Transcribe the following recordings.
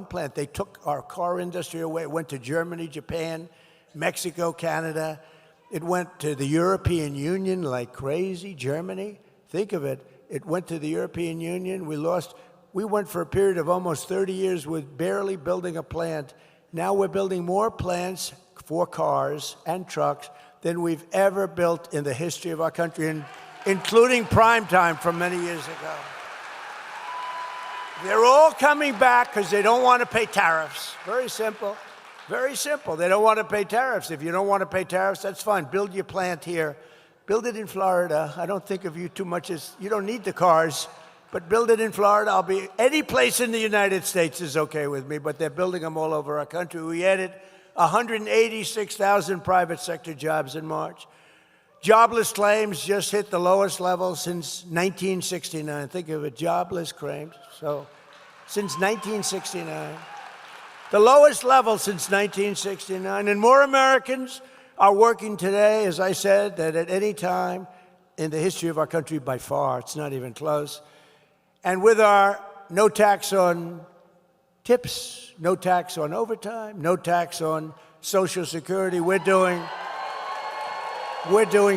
plant. They took our car industry away. It went to Germany, Japan, Mexico, Canada. It went to the European Union like crazy. Germany, think of it. It went to the European Union. We went for a period of almost 30 years with barely building a plant. Now we're building more plants for cars and trucks than we've ever built in the history of our country, including prime time from many years ago. They're all coming back because they don't want to pay tariffs. Very simple. Very simple. They don't want to pay tariffs. If you don't want to pay tariffs, that's fine. Build your plant here. Build it in Florida. I don't think of you too much as, you don't need the cars, but build it in Florida. Any place in the United States is okay with me, but they're building them all over our country. We added 186,000 private sector jobs in March. Jobless claims just hit the lowest level since 1969. Think of it, jobless claims. So, since 1969. The lowest level since 1969. And more Americans are working today, as I said, than at any time in the history of our country by far. It's not even close. And with our no tax on tips, no tax on overtime, no tax on Social Security, we're doing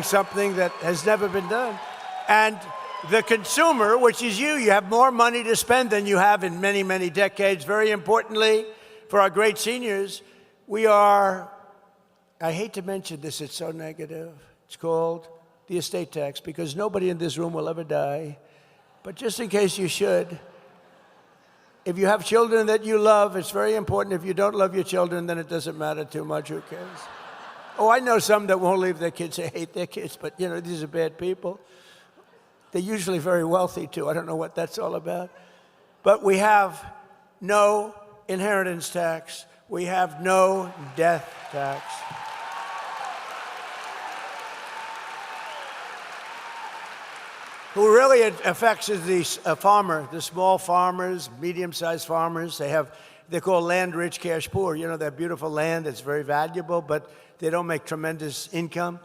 something that has never been done. And the consumer, which is you have more money to spend than you have in many, many decades. Very importantly, for our great seniors, I hate to mention this, it's so negative. It's called the estate tax, because nobody in this room will ever die. But just in case you should, if you have children that you love, it's very important. If you don't love your children, then it doesn't matter too much. Who cares? Oh, I know some that won't leave their kids. They hate their kids, but, these are bad people. They're usually very wealthy, too. I don't know what that's all about. But we have no inheritance tax. We have no death tax. Who really it affects is the farmer, the small farmers, medium-sized farmers. They're called land-rich, cash-poor. They're beautiful land. It's very valuable, but they don't make tremendous income.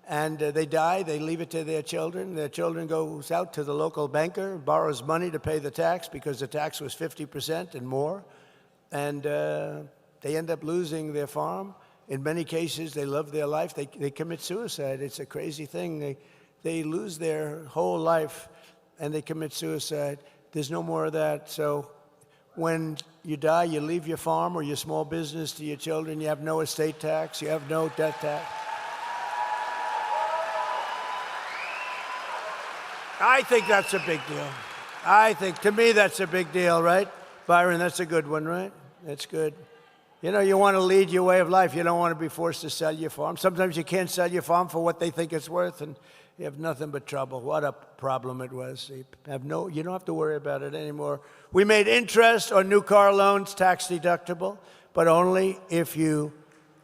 And they die. They leave it to their children. Their children goes out to the local banker, borrows money to pay the tax because the tax was 50% and more. And they end up losing their farm. In many cases, they love their life. They commit suicide. It's a crazy thing. They lose their whole life and they commit suicide. There's no more of that. So when you die, you leave your farm or your small business to your children. You have no estate tax. You have no death tax. I think that's a big deal. To me, that's a big deal, right? Byron, that's a good one, right? That's good. You want to lead your way of life. You don't want to be forced to sell your farm. Sometimes you can't sell your farm for what they think it's worth, and you have nothing but trouble. What a problem it was. You don't have to worry about it anymore. We made interest on new car loans tax deductible, but only if you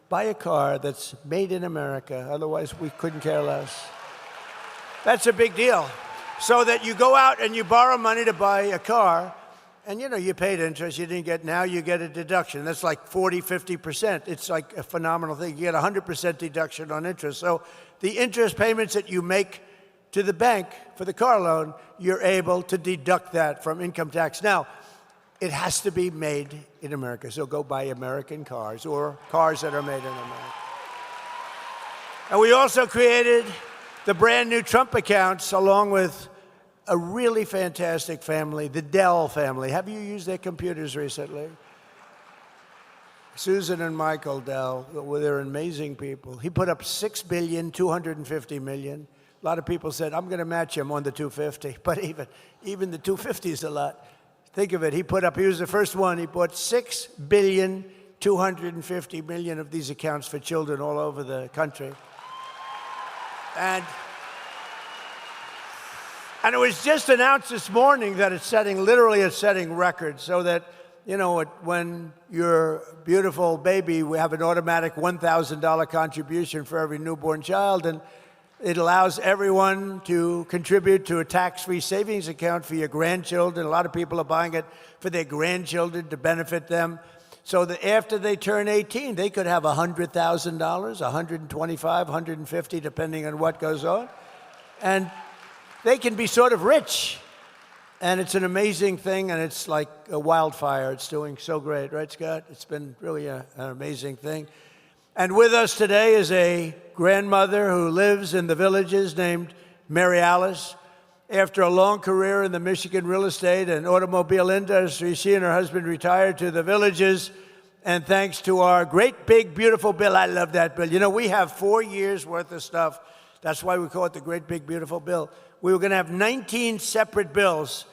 buy a car that's made in America. Otherwise, we couldn't care less. That's a big deal. So that you go out and you borrow money to buy a car, and you paid interest, you didn't get, now you get a deduction. That's like 40, 50%. It's like a phenomenal thing. You get 100% deduction on interest. So the interest payments that you make to the bank for the car loan, you're able to deduct that from income tax. Now, it has to be made in America. So go buy American cars or cars that are made in America. And we also created the brand new TrumpAccounts, along with a really fantastic family, the Dell family. Have you used their computers recently? Susan and Michael Dell, they're amazing people. He put up $6.25 billion. A lot of people said, I'm going to match him on the 250, but even the 250 is a lot. Think of it. He was the first one. He bought $6.25 billion of these accounts for children all over the country. And it was just announced this morning that it's setting records, so that, when your beautiful baby, we have an automatic $1,000 contribution for every newborn child, and it allows everyone to contribute to a tax-free savings account for your grandchildren. A lot of people are buying it for their grandchildren to benefit them, so that after they turn 18, they could have $100,000, $125,000, $150,000, depending on what goes on. And they can be sort of rich. And it's an amazing thing, and it's like a wildfire. It's doing so great, right, Scott? It's been really an amazing thing. And with us today is a grandmother who lives in the Villages named Mary Alice. After a long career in the Michigan real estate and automobile industry, she and her husband retired to the Villages. And thanks to our great, big, beautiful bill, I love that bill. You know, we have 4 years' worth of stuff. That's why we call it the Great Big Beautiful Bill. We were going to have 19 separate bills.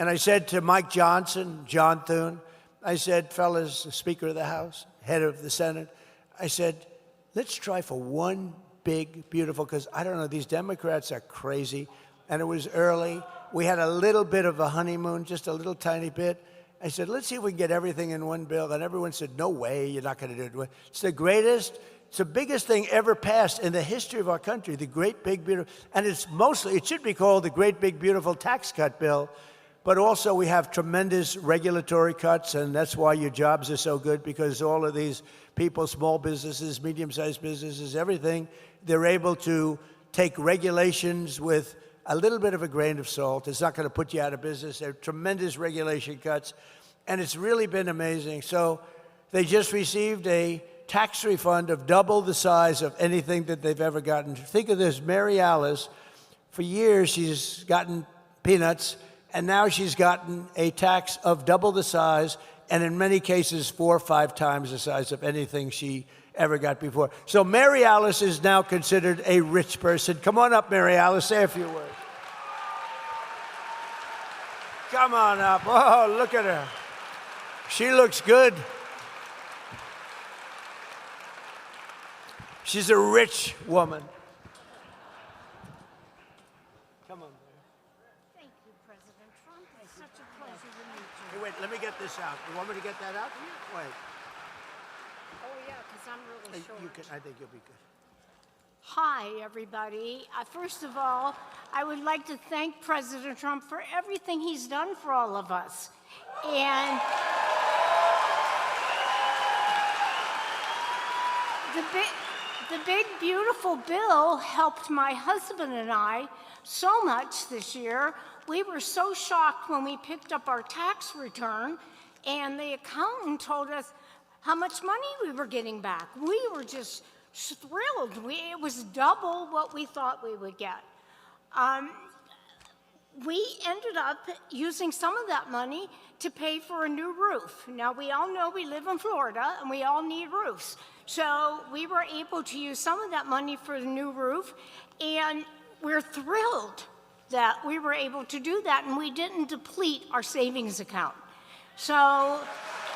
And I said to Mike Johnson, John Thune, I said, fellas, the Speaker of the House, head of the Senate, I said, let's try for one big, beautiful, because I don't know, these Democrats are crazy. And it was early. We had a little bit of a honeymoon, just a little tiny bit. I said, let's see if we can get everything in one bill. And everyone said, no way, you're not going to do it. It's the greatest. It's the biggest thing ever passed in the history of our country, the Great Big Beautiful. And it's mostly, it should be called the Great Big Beautiful Tax Cut Bill. But also we have tremendous regulatory cuts, and that's why your jobs are so good, because all of these people, small businesses, medium-sized businesses, everything, they're able to take regulations with a little bit of a grain of salt. It's not going to put you out of business. There are tremendous regulation cuts, and it's really been amazing. So they just received a tax refund of double the size of anything that they've ever gotten. Think of this, Mary Alice, for years she's gotten peanuts, and now she's gotten a tax of double the size, and in many cases 4 or 5 times the size of anything she ever got before. So Mary Alice is now considered a rich person. Come on up, Mary Alice, say a few words. Come on up. Oh, look at her. She looks good. She's a rich woman. Come on. Thank you, President Trump. It's such a pleasure to meet you. Hey, wait, let me get this out. You want me to get that out? Wait. Oh, yeah, because I'm really short. I think you'll be good. Hi, everybody. First of all, I would like to thank President Trump for everything he's done for all of us. And the big, beautiful bill helped my husband and I so much this year. We were so shocked when we picked up our tax return and the accountant told us how much money we were getting back. We were just thrilled. It was double what we thought we would get. We ended up using some of that money to pay for a new roof. Now, we all know we live in Florida and we all need roofs. So we were able to use some of that money for the new roof, and we're thrilled that we were able to do that, and we didn't deplete our savings account. So